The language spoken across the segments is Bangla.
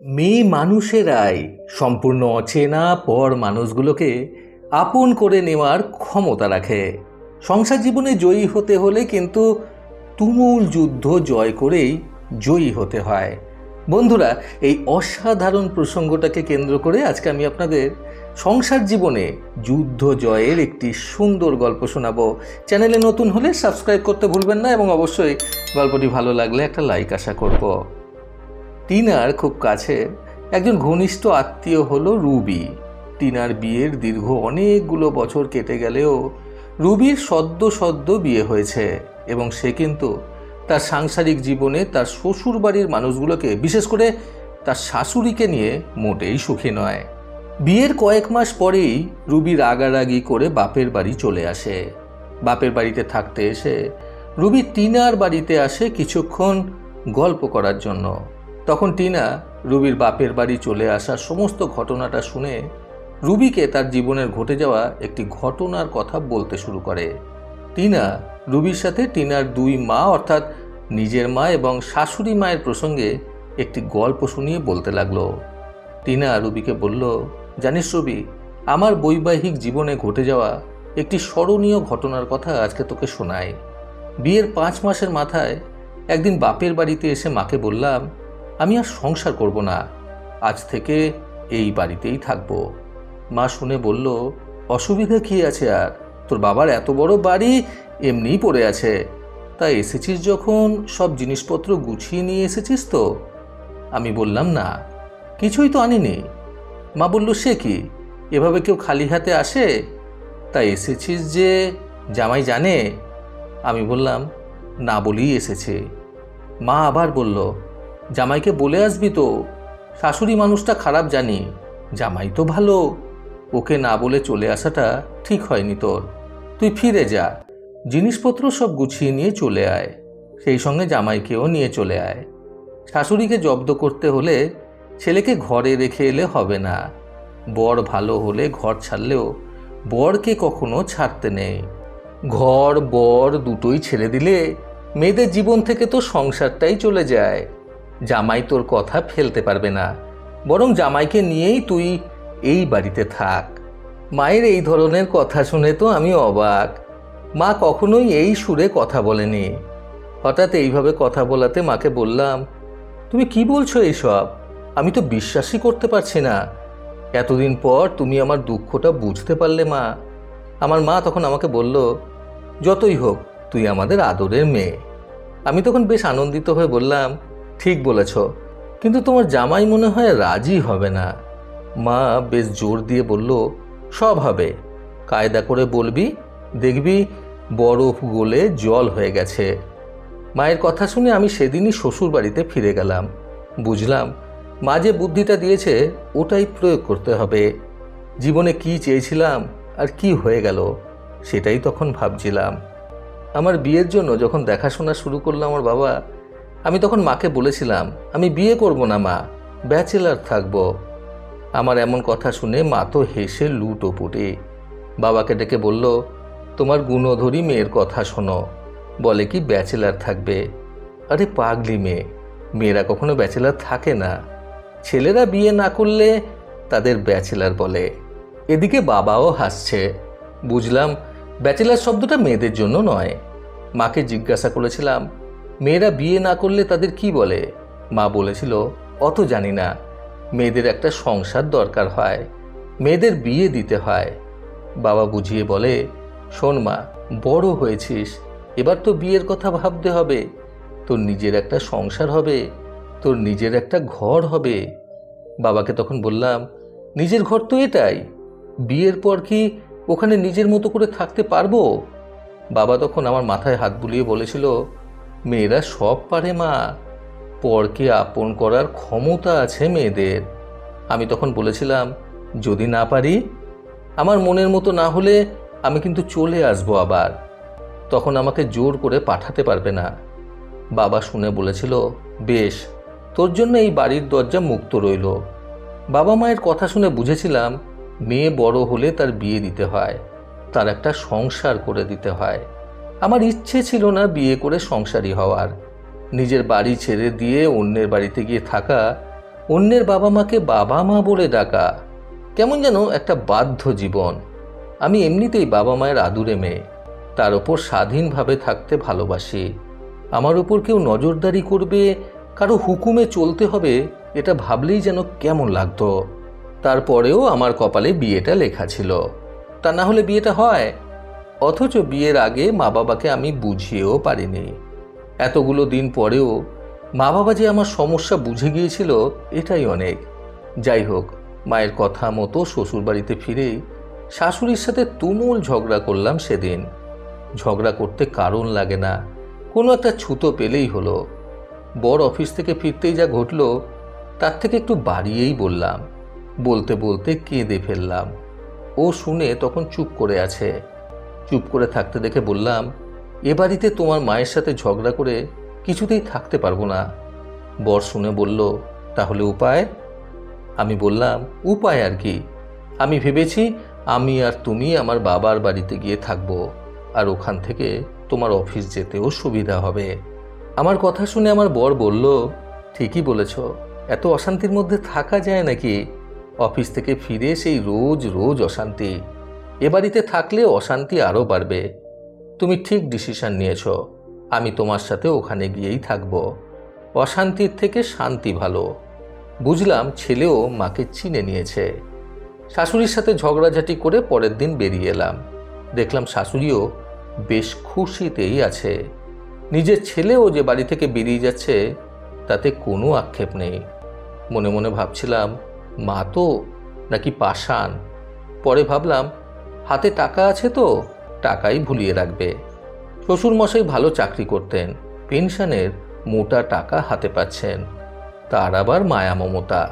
মেয়ে মানুষেরাই সম্পূর্ণ অচেনা পর মানুষগুলোকে আপন করে নেওয়ার ক্ষমতা রাখে। সংসার জীবনে জয়ী হতে হলে কিন্তু তুমুল যুদ্ধ জয় করেই জয়ী হতে হয়। বন্ধুরা, এই অসাধারণ প্রসঙ্গটাকে কেন্দ্র করে আজকে আমি আপনাদের সংসার জীবনে যুদ্ধ জয়ের একটি সুন্দর গল্প শোনাবো। চ্যানেলে নতুন হলে সাবস্ক্রাইব করতে ভুলবেন না এবং অবশ্যই গল্পটি ভালো লাগলে একটা লাইক আশা করব। টিনার খুব কাছে একজন ঘনিষ্ঠ আত্মীয় হলো রুবি। টিনার বিয়ের দীর্ঘ অনেকগুলো বছর কেটে গেলেও রুবির সদ্য বিয়ে হয়েছে এবং সে কিন্তু তার সাংসারিক জীবনে তার শ্বশুর বাড়ির মানুষগুলোকে, বিশেষ করে তার শাশুড়িকে নিয়ে মোটেই সুখী নয়। বিয়ের কয়েক মাস পরেই রুবি রাগারাগি করে বাপের বাড়ি চলে আসে। বাপের বাড়িতে থাকতে এসে রুবি টিনার বাড়িতে আসে কিছুক্ষণ গল্প করার জন্য। তখন টিনা রুবির বাপের বাড়ি চলে আসার সমস্ত ঘটনাটা শুনে রুবিকে তার জীবনের ঘটে যাওয়া একটি ঘটনার কথা বলতে শুরু করে। টিনা রুবির সাথে টিনার দুই মা অর্থাৎ নিজের মা এবং শাশুড়ি মায়ের প্রসঙ্গে একটি গল্প শুনিয়ে বলতে লাগলো। টিনা রুবিকে বলল, জানিস রুবি, আমার বৈবাহিক জীবনে ঘটে যাওয়া একটি স্মরণীয় ঘটনার কথা আজকে তোকে শোনাই। বিয়ের 5 মাসের মাথায় একদিন বাপের বাড়িতে এসে মাকে বললাম, আমি আর সংসার করব না, আজ থেকে এই বাড়িতেই থাকবো। মা শুনে বলল, অসুবিধা কি আছে, আর তোর বাবার এত বড় বাড়ি এমনিই পড়ে আছে, তাই এসেছিস যখন সব জিনিসপত্র গুছিয়ে নিয়ে এসেছিস তো? আমি বললাম, না, কিছুই তো আনিনি। মা বলল, সে কি, এভাবে কেউ খালি হাতে আসে? তাই এসেছিস যে জামাই জানে? আমি বললাম, না বলেই এসেছে। মা আবার বলল, জামাইকে বলে আসবি তো, শাশুড়ি মানুষটা খারাপ জানি, জামাই তো ভালো, ওকে না বলে চলে আসাটা ঠিক হয়নি তোর। তুই ফিরে যা, জিনিসপত্র সব গুছিয়ে নিয়ে চলে আয়, সেই সঙ্গে জামাইকেও নিয়ে চলে আয়। শাশুড়িকে জব্দ করতে হলে ছেলেকে ঘরে রেখে এলে হবে না। বর ভালো হলে ঘর ছাড়লেও বরকে কখনো ছাড়তে নেই। ঘর বর দুটোই ছেড়ে দিলে মেয়েদের জীবন থেকে তো সংসারটাই চলে যায়। জামাই তোর কথা ফেলতে পারবে না, বরং জামাইকে নিয়েই তুই এই বাড়িতে থাক। মায়ের এই ধরনের কথা শুনে তো আমি অবাক। মা কখনোই এই সুরে কথা বলেনি। হঠাৎ এইভাবে কথা বলাতে মাকে বললাম, তুমি কি বলছো এইসব? আমি তো বিশ্বাসই করতে পারছি না। এতদিন পর তুমি আমার দুঃখটা বুঝতে পারলে মা। আমার মা তখন আমাকে বলল, যতই হোক তুই আমাদের আদরের মেয়ে। আমি তখন বেশ আনন্দিত হয়ে বললাম, ঠিক বলেছ, কিন্তু তোমার জামাই মনে হয় রাজি হবে না। মা বেশ জোর দিয়ে বলল, সব হবে, কায়দা করে বলবি, দেখবি বরফ গলে জল হয়ে গেছে। মায়ের কথা শুনে আমি সেদিনই শ্বশুর বাড়িতে ফিরে গেলাম। বুঝলাম মা যে বুদ্ধিটা দিয়েছে ওটাই প্রয়োগ করতে হবে। জীবনে কি চেয়েছিলাম আর কি হয়ে গেল সেটাই তখন ভাবছিলাম। আমার বিয়ের জন্য যখন দেখাশোনা শুরু করলো আমার বাবা, আমি তখন মাকে বলেছিলাম, আমি বিয়ে করব না মা, ব্যাচেলার থাকব। আমার এমন কথা শুনে মা তো হেসে লুটোপুটে। বাবাকে ডেকে বলল, তোমার গুণধরী মেয়ের কথা শোনো, বলে কি ব্যাচেলার থাকবে। আরে পাগলি মেয়ে, মেয়েরা কখনো ব্যাচেলার থাকে না, ছেলেরা বিয়ে না করলে তাদের ব্যাচেলার বলে। এদিকে বাবাও হাসছে। বুঝলাম ব্যাচেলার শব্দটা মেয়েদের জন্য নয়। মাকে জিজ্ঞাসা করেছিলাম, মেয়েরা বিয়ে না করলে তাদের কি বলে? মা বলেছিল, অত জানি না, মেয়েদের একটা সংসার দরকার হয়, মেয়েদের বিয়ে দিতে হয়। বাবা বুঝিয়ে বলে, শোন মা, বড় হয়েছিস, এবার তো বিয়ের কথা ভাবতে হবে। তোর নিজের একটা সংসার হবে, তোর নিজের একটা ঘর হবে। বাবাকে তখন বললাম, নিজের ঘর তো এটাই, বিয়ের পর কি ওখানে নিজের মতো করে থাকতে পারবো? বাবা তখন আমার মাথায় হাত বুলিয়ে বলেছিল, মেয়েরা সব পারে মা, পরকে আপন করার ক্ষমতা আছে মেয়েদের। আমি তখন বলেছিলাম, যদি না পারি, আমার মনের মতো না হলে আমি কিন্তু চলে আসবো আবার, তখন আমাকে জোর করে পাঠাতে পারবে না। বাবা শুনে বলেছিল, বেশ, তোর জন্য এই বাড়ির দরজা মুক্ত রইল। বাবা মায়ের কথা শুনে বুঝেছিলাম মেয়ে বড় হলে তার বিয়ে দিতে হয়, তার একটা সংসার করে দিতে হয়। আমার ইচ্ছে ছিল না বিয়ে করে সংসারী হওয়ার। নিজের বাড়ি ছেড়ে দিয়ে অন্যের বাড়িতে গিয়ে থাকা অন্যের বাবা মাকে বাবা মা বলে ডাকা কেমন যেন একটা বাধ্য জীবন। আমি এমনিতেই বাবা মায়ের আদুরে মেয়ে, তার ওপর স্বাধীনভাবে থাকতে ভালোবাসি। আমার ওপর কেউ নজরদারি করবে, কারো হুকুমে চলতে হবে, এটা ভাবলেই যেন কেমন লাগতো। তারপরেও আমার কপালে বিয়েটা লেখা ছিল, তা না হলে বিয়েটা হয়। অথচ বিয়ের আগে মা বাবাকে আমি বুঝিয়েও পারিনি। এতগুলো দিন পরেও মা বাবা যে আমার সমস্যা বুঝে গিয়েছিল, এটাই অনেক। যাই হোক, মায়ের কথা মতো শ্বশুরবাড়িতে ফিরেই শাশুড়ির সাথে তুমুল ঝগড়া করলাম সেদিন। ঝগড়া করতে কারণ লাগে না, কোনো একটা ছুতো পেলেই হলো। বর অফিস থেকে ফিরতেই যা ঘটল, তার থেকে একটু বাড়িয়েই বললাম। বলতে বলতে কেঁদে ফেললাম। ও শুনে তখন চুপ করে আছে। চুপ করে থাকতে দেখে বললাম, এ বাড়িতে তোমার মায়ের সাথে ঝগড়া করে কিছুতেই থাকতে পারবো না। বর শুনে বলল, তাহলে উপায়? আমি বললাম, উপায় আর কি, আমি ভেবেছি আমি আর তুমি আমার বাবার বাড়িতে গিয়ে থাকবো, আর ওখান থেকে তোমার অফিস যেতেও সুবিধা হবে। আমার কথা শুনে আমার বর বলল, ঠিকই বলেছ, এত অশান্তির মধ্যে থাকা যায় নাকি? অফিস থেকে ফিরে সেই রোজ রোজ অশান্তি, এ বাড়িতে থাকলে অশান্তি আরও বাড়বে। তুমি ঠিক ডিসিশন নিয়েছ, আমি তোমার সাথে ওখানে গিয়েই থাকব। অশান্তির থেকে শান্তি ভালো। বুঝলাম ছেলেও মাকে চিনে নিয়েছে। শাশুড়ির সাথে ঝগড়াঝাটি করে পরের দিন বেরিয়ে এলাম। দেখলাম শাশুড়িও বেশ খুশিতেই আছে। নিজের ছেলেও যে বাড়ি থেকে বেরিয়ে যাচ্ছে, তাতে কোনো আক্ষেপ নেই। মনে মনে ভাবছিলাম, মা তো নাকি পাষাণ। পরে ভাবলাম, হাতে টাকা আছে তো টাকাই ভুলিয়ে রাখবে। শ্বশুরমশাই ভালো চাকরি করতেন, পেনশনের মোটা টাকা হাতে পাচ্ছেন। তার আবার মায়া মমতা,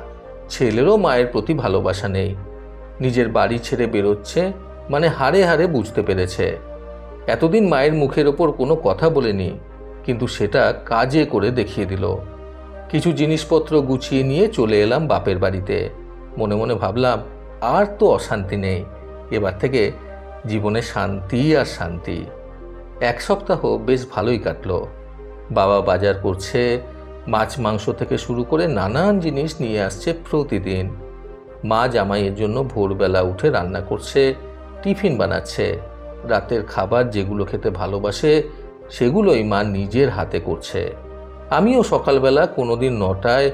ছেলেরও মায়ের প্রতি ভালোবাসা নেই। নিজের বাড়ি ছেড়ে বেরোচ্ছে মানে হাড়ে হাড়ে বুঝতে পেরেছে। এতদিন মায়ের মুখের ওপর কোনো কথা বলেনি, কিন্তু সেটা কাজে করে দেখিয়ে দিল। কিছু জিনিসপত্র গুছিয়ে নিয়ে চলে এলাম বাপের বাড়িতে। মনে মনে ভাবলাম, আর তো অশান্তি নেই, এবার থেকে জীবনে শান্তি আর শান্তি। এক সপ্তাহ বেশ ভালোই কাটলো। বাবা বাজার করছে, মাছ মাংস থেকে শুরু করে নানান জিনিস নিয়ে আসছে প্রতিদিন। মা জামাইয়ের জন্য ভোরবেলা উঠে রান্না করছে, টিফিন বানাচ্ছে। রাতের খাবার যেগুলো খেতে ভালোবাসে সেগুলোই মা নিজের হাতে করছে। আমিও সকালবেলা কোনোদিন 9টায়,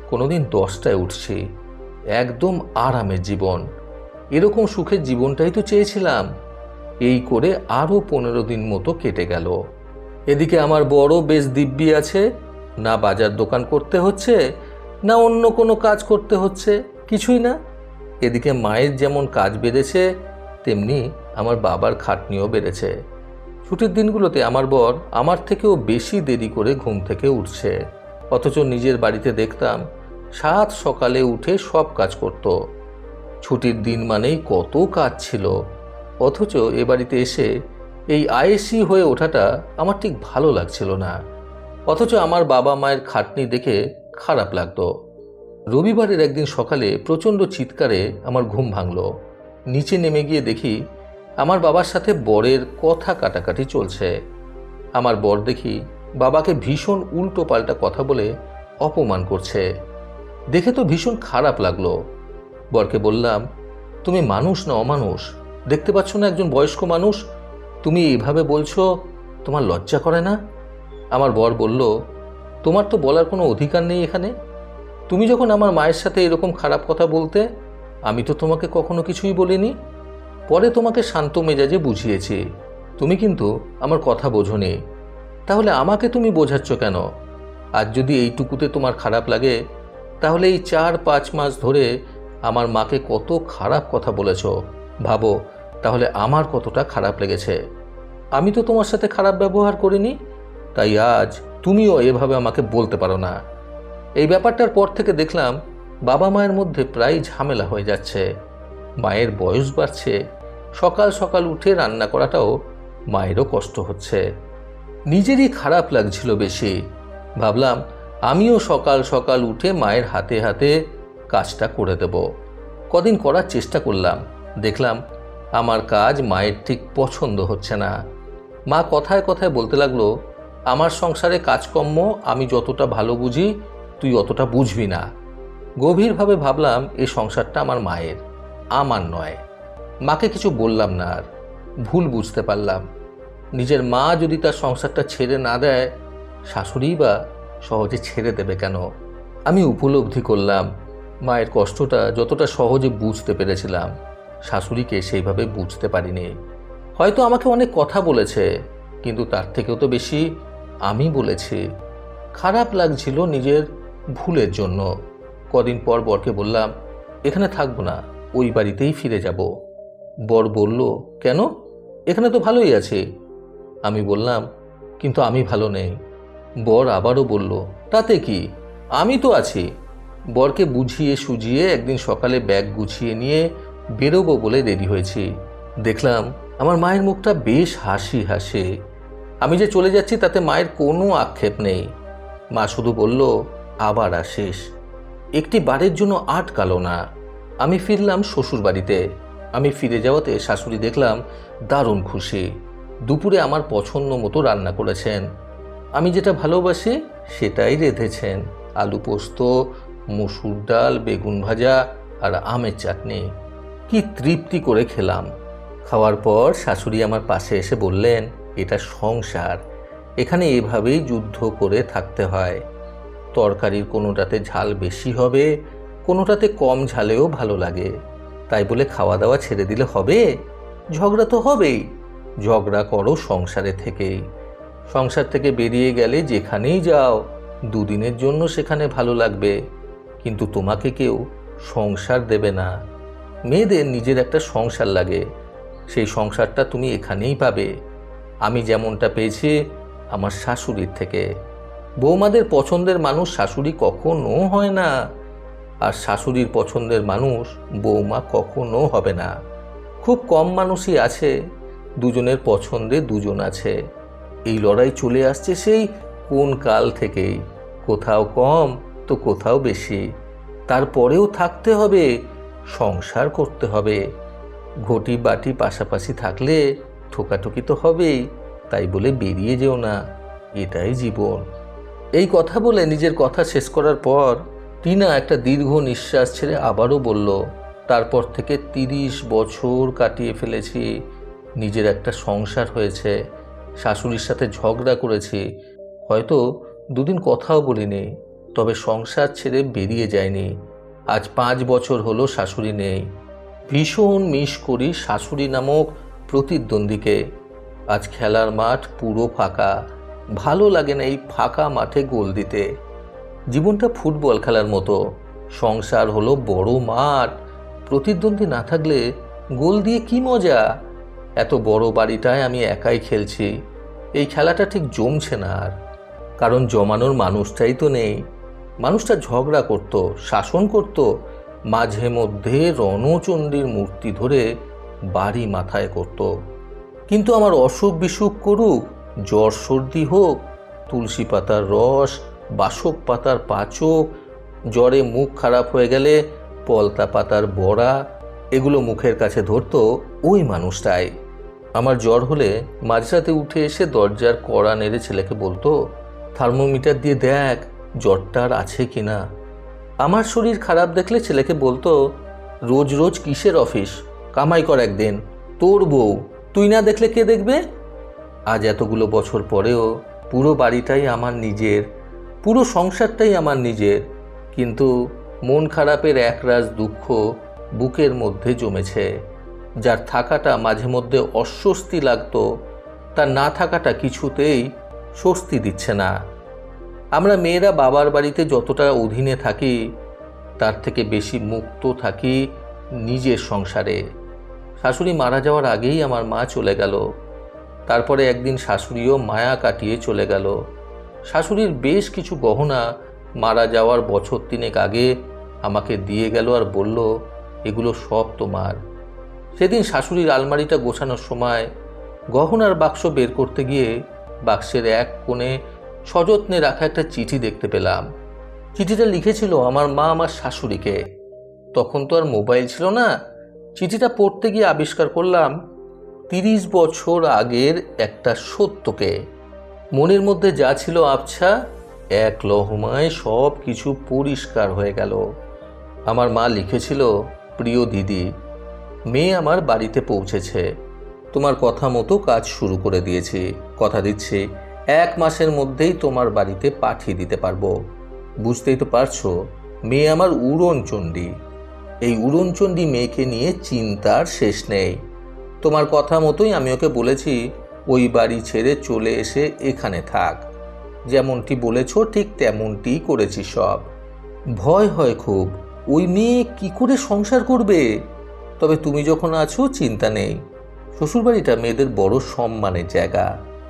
কোনোদিন 10টায় উঠছি। একদম আরামের জীবন। এরকম সুখের জীবনটাই তো চেয়েছিলাম। এই করে আরও 15 দিন মতো কেটে গেল। এদিকে আমার বড় বেশ দিব্যি আছে, না বাজার দোকান করতে হচ্ছে, না অন্য কোনো কাজ করতে হচ্ছে, কিছুই না। এদিকে মায়ের যেমন কাজ বেড়েছে, তেমনি আমার বাবার খাটনিও বেড়েছে। ছুটির দিনগুলোতে আমার বর আমার থেকেও বেশি দেরি করে ঘুম থেকে উঠছে, অথচ নিজের বাড়িতে দেখতাম 7 সকালে উঠে সব কাজ করত। ছুটির দিন মানেই কত কাজ ছিল, অথচ এ বাড়িতে এসে এই আয়েসি হয়ে ওঠাটা আমার ঠিক ভালো লাগছিল না। অথচ আমার বাবা মায়ের খাটনি দেখে খারাপ লাগতো। রবিবারের একদিন সকালে প্রচণ্ড চিৎকারে আমার ঘুম ভাঙল। নিচে নেমে গিয়ে দেখি আমার বাবার সাথে বরের কথা কাটাকাটি চলছে। আমার বর দেখি বাবাকে ভীষণ উল্টো পাল্টা কথা বলে অপমান করছে। দেখে তো ভীষণ খারাপ লাগলো। বরকে বললাম, তুমি মানুষ না অমানুষ? দেখতে পাচ্ছ না একজন বয়স্ক মানুষ, তুমি এইভাবে বলছো, তোমার লজ্জা করে না? আমার বর বলল, তোমার তো বলার কোনো অধিকার নেই এখানে। তুমি যখন আমার মায়ের সাথে এরকম খারাপ কথা বলতে, আমি তো তোমাকে কখনো কিছুই বলিনি। পরে তোমাকে শান্ত মেজাজে বুঝিয়েছি, তুমি কিন্তু আমার কথা বোঝোনি। তাহলে আমাকে তুমি বোঝাচ্ছ কেন? আজ যদি এইটুকুতে তোমার খারাপ লাগে, তাহলে এই 4-5 মাস ধরে আমার মাকে কত খারাপ কথা বলেছ ভাবো, তাহলে আমার কতটা খারাপ লেগেছে। আমি তো তোমার সাথে খারাপ ব্যবহার করিনি, তাই আজ তুমিও এভাবে আমাকে বলতে পারো না। এই ব্যাপারটার পর থেকে দেখলাম বাবা মায়ের মধ্যে প্রায় ঝামেলা হয়ে যাচ্ছে। মায়ের বয়স বাড়ছে, সকাল সকাল উঠে রান্না করাটাও মায়েরও কষ্ট হচ্ছে। নিজেরই খারাপ লাগছিল বেশি। ভাবলাম আমিও সকাল সকাল উঠে মায়ের হাতে হাতে কাজটা করে দেব। কদিন করার চেষ্টা করলাম, দেখলাম আমার কাজ মায়ের ঠিক পছন্দ হচ্ছে না। মা কথায় কথায় বলতে লাগলো, আমার সংসারে কাজকর্ম আমি যতটা ভালো বুঝি তুই অতটা বুঝবি না। গভীরভাবে ভাবলাম এই সংসারটা আমার মায়ের, আমার নয়। মাকে কিছু বললাম না, আর ভুল বুঝতে পারলাম। নিজের মা যদি তার সংসারটা ছেড়ে না দেয়, শাশুড়িই বা সহজে ছেড়ে দেবে কেন? আমি উপলব্ধি করলাম মায়ের কষ্টটা যতটা সহজে বুঝতে পেরেছিলাম, শাশুড়িকে সেইভাবে বুঝতে পারিনি। হয়তো আমাকে অনেক কথা বলেছে, কিন্তু তার থেকেও তো বেশি আমি বলেছি। খারাপ লাগছিল নিজের ভুলের জন্য। কদিন পর বরকে বললাম, এখানে থাকবো না, ওই বাড়িতেই ফিরে যাব। বর বলল, কেন? এখানে তো ভালোই আছে। আমি বললাম, কিন্তু আমি ভালো নেই। বর আবারও বলল, তাতে কি, আমি তো আছি। বরকে বুঝিয়ে সুঝিয়ে একদিন সকালে ব্যাগ গুছিয়ে নিয়ে বেরোবো বলে রেডি হয়েছি। দেখলাম আমার মায়ের মুখটা বেশ হাসি হাসে। আমি যে চলে যাচ্ছি তাতে মায়ের কোনো আক্ষেপ নেই। মা শুধু বলল, আবার আসিস। একটি বারের জন্য আটকালো না। আমি ফিরলাম শ্বশুর বাড়িতে। আমি ফিরে যাওয়াতে শাশুড়ি দেখলাম দারুণ খুশি। দুপুরে আমার পছন্দ মতো রান্না করেছেন। আমি যেটা ভালোবাসি সেটাই রেঁধেছেন। আলু পোস্ত, মসুর ডাল, বেগুন ভাজা আর আমের চাটনি। কি তৃপ্তি করে খেলাম। খাওয়ার পর শাশুড়ি আমার পাশে এসে বললেন, এটা সংসার, এখানে এভাবেই যুদ্ধ করে থাকতে হয়। তরকারির কোনোটাতে ঝাল বেশি হবে, কোনোটাতে কম ঝালেও ভালো লাগে। তাই বলে খাওয়া দাওয়া ছেড়ে দিলে হবে? ঝগড়া তো হবেই। ঝগড়া করো সংসারে থেকেই। সংসার থেকে বেরিয়ে গেলে যেখানেই যাও দুদিনের জন্য সেখানে ভালো লাগবে, কিন্তু তোমাকে কেউ সংসার দেবে না। মেয়েদের নিজের একটা সংসার লাগে, সেই সংসারটা তুমি এখানেই পাবে। আমি যেমনটা পেয়েছি আমার শাশুড়ির থেকে। বৌমাদের পছন্দের মানুষ শাশুড়ি কখনো হয় না, আর শাশুড়ির পছন্দের মানুষ বৌমা কখনো হবে না। খুব কম মানুষই আছে দুজনের পছন্দে দুজন আছে। এই লড়াই চলে আসছে সেই কোন কাল থেকেই, কোথাও কম তো কোথাও বেশি। তারপরেও থাকতে হবে, সংসার করতে হবে। ঘটি বাটি পাশাপাশি থাকলে ঠোকাঠুকি তো হবেই, তাই বলে বেরিয়ে যেও না, এটাই জীবন। এই কথা বলে নিজের কথা শেষ করার পর টিনা একটা দীর্ঘ নিঃশ্বাস ছেড়ে আবারও বলল, তারপর থেকে 30 বছর কাটিয়ে ফেলেছি। নিজের একটা সংসার হয়েছে, শাশুড়ির সাথে ঝগড়া করেছি, হয়তো দুদিন কথাও বলিনি, তবে সংসার ছেড়ে বেরিয়ে যায়নি। আজ 5 বছর হলো শাশুড়ি নেই। ভীষণ মিস করি শাশুড়ি নামক প্রতিদ্বন্দ্বীকে। আজ খেলার মাঠ পুরো ফাঁকা, ভালো লাগে না এই ফাঁকা মাঠে গোল দিতে। জীবনটা ফুটবল খেলার মতো, সংসার হলো বড় মাঠ। প্রতিদ্বন্দ্বী না থাকলে গোল দিয়ে কি মজা? এত বড় বাড়িটায় আমি একাই খেলছি, এই খেলাটা ঠিক জমছে না আর। কারণ জমানোর মানুষটাই তো নেই। মানুষটা ঝগড়া করত, শাসন করত, মাঝে মধ্যে রণচণ্ডীর মূর্তি ধরে বাড়ি মাথায় করত। কিন্তু আমার অসুখ বিসুখ করুক, জ্বর সর্দি হোক, তুলসী পাতার রস, বাসক পাতার পাচক, জ্বরে মুখ খারাপ হয়ে গেলে পলতা পাতার বড়া, এগুলো মুখের কাছে ধরত ওই মানুষটাই। আমার জ্বর হলে মাঝরাতে উঠে এসে দরজার কড়া নেড়ে ছেলেকে বলতো, থার্মোমিটার দিয়ে দেখ জ্বরটা আর আছে কিনা। আমার শরীর খারাপ দেখলে ছেলেকে বলতো, রোজ রোজ কিসের অফিস, কামাই কর একদিন, তোর বউ, তুই না দেখলে কে দেখবে? আজ এতগুলো বছর পরেও পুরো বাড়িটাই আমার নিজের, পুরো সংসারটাই আমার নিজের, কিন্তু মন খারাপের একরাশ দুঃখ বুকের মধ্যে জমেছে। যার থাকাটা মাঝে মধ্যে অস্বস্তি লাগতো, তার না থাকাটা কিছুতেই স্বস্তি দিচ্ছে না। আমরা মেয়েরা বাবার বাড়িতে যতটা অধীনে থাকি তার থেকে বেশি মুক্ত থাকি নিজের সংসারে। শাশুড়ি মারা যাওয়ার আগেই আমার মা চলে গেল। তারপরে একদিন শাশুড়িও মায়া কাটিয়ে চলে গেল। শাশুড়ির বেশ কিছু গহনা মারা যাওয়ার বছর 3 আগে আমাকে দিয়ে গেল আর বলল, এগুলো সব তোমার। সেদিন শাশুড়ির আলমারিটা গোছানোর সময় গহনার বাক্স বের করতে গিয়ে বাক্সের এক কোণে সযত্নে রাখা একটা চিঠি দেখতে পেলাম। চিঠিটা লিখেছিল আমার মা আমার শাশুড়িকে। তখন তো আর মোবাইল ছিল না। চিঠিটা পড়তে গিয়ে আবিষ্কার করলাম 30 বছর আগের একটা সত্যকে। মনের মধ্যে যা ছিল আবছা, এক লহমায় সব কিছু পরিষ্কার হয়ে গেল। আমার মা লিখেছিল, প্রিয় দিদি, মেয়ে আমার বাড়িতে পৌঁছেছে। তোমার কথা মতো কাজ শুরু করে দিয়েছি। কথা দিচ্ছি 1 মাসের মধ্যেই তোমার বাড়িতে পাঠিয়ে দিতে পারবো। বুঝতেই তো পারছো, মেয়ে আমার উড়নচণ্ডী। এই উড়নচণ্ডী মেয়েকে নিয়ে চিন্তার শেষ নেই। তোমার কথা মতোই আমি ওকে বলেছি ওই বাড়ি ছেড়ে চলে এসে এখানে থাক। যেমনটি বলেছ ঠিক তেমনটি করেছি সব। ভয় হয় খুব, ওই মেয়ে কি করে সংসার করবে। তবে তুমি যখন আছো চিন্তা নেই। শ্বশুরবাড়িটা মেয়েদের বড় সম্মানের জায়গা।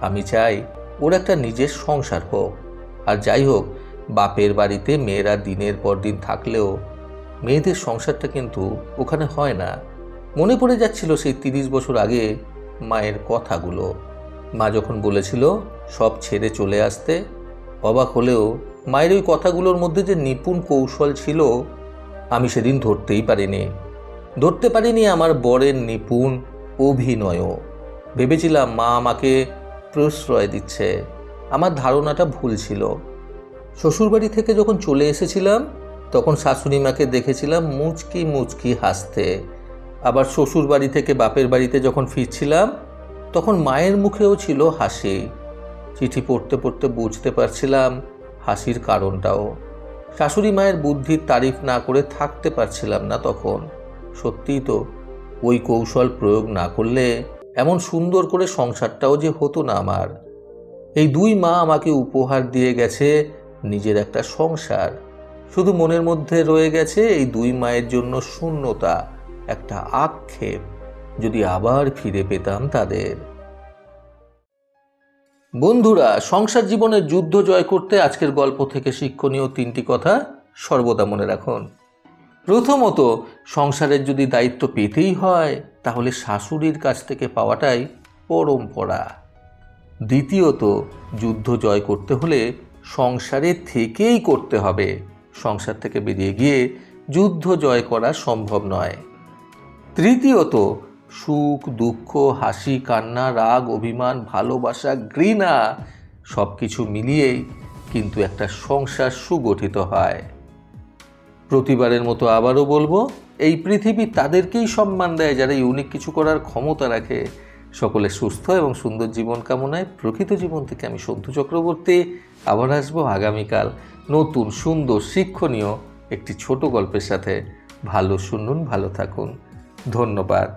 আমি চাই ওর একটা নিজের সংসার হোক। আর যাই হোক, বাপের বাড়িতে মেয়েরা দিনের পর দিন থাকলেও মেয়েদের সংসারটা কিন্তু ওখানে হয় না। মনে পড়ে যাচ্ছিল সেই 30 বছর আগে মায়ের কথাগুলো। মা যখন বলেছিল সব ছেড়ে চলে আসতে, অবাক হলেও মায়ের ওই কথাগুলোর মধ্যে যে নিপুণ কৌশল ছিল আমি সেদিন ধরতে পারিনি আমার বরের নিপুণ অভিনয়ও। ভেবেছিলাম মা আমাকে প্রশ্রয় দিচ্ছে। আমার ধারণাটা ভুল ছিল। শ্বশুরবাড়ি থেকে যখন চলে এসেছিলাম তখন শাশুড়ি মাকে দেখেছিলাম মুচকি মুচকি হাসতে। আবার শ্বশুরবাড়ি থেকে বাপের বাড়িতে যখন ফিরছিলাম তখন মায়ের মুখেও ছিল হাসি। চিঠি পড়তে পড়তে বুঝতে পারছিলাম হাসির কারণটাও। শাশুড়ি মায়ের বুদ্ধির তারিফ না করে থাকতে পারছিলাম না তখন। সত্যিই তো, ওই কৌশল প্রয়োগ না করলে এমন সুন্দর করে সংসারটাও যে হতো না আমার। এই 2 মা আমাকে উপহার দিয়ে গেছে নিজের একটা সংসার। শুধু মনের মধ্যে রয়ে গেছে এই 2 মায়ের জন্য শূন্যতা, একটা আক্ষেপ। যদি আবার ফিরে পেতাম তাদের। বন্ধুরা, সংসার জীবনের যুদ্ধ জয় করতে আজকের গল্প থেকে শিক্ষণীয় 3টি কথা সর্বদা মনে রাখুন। প্রথমত, সংসারের যদি দায়িত্ব পেতেই হয় তাহলে শাশুড়ির কাছ থেকে পাওয়াটাই পরম্পরা। দ্বিতীয়ত, যুদ্ধ জয় করতে হলে সংসারে থেকেই করতে হবে। সংসার থেকে বেরিয়ে গিয়ে যুদ্ধ জয় করা সম্ভব নয়। তৃতীয়ত, সুখ দুঃখ, হাসি কান্না, রাগ অভিমান, ভালোবাসা, ঘৃণা সব কিছু মিলিয়েই কিন্তু একটা সংসার সুগঠিত হয়। প্রতিবারের মতো আবারও বলবো, এই পৃথিবী তাদেরকেই সম্মান দেয় যারা ইউনিক কিছু করার ক্ষমতা রাখে। সকলে সুস্থ এবং সুন্দর জীবন কামনায় প্রকৃত জীবন থেকে আমি সন্তু চক্রবর্তী আবার আসবো আগামীকাল নতুন সুন্দর শিক্ষণীয় একটি ছোট গল্পের সাথে। ভালো শুনুন, ভালো থাকুন। ধন্যবাদ।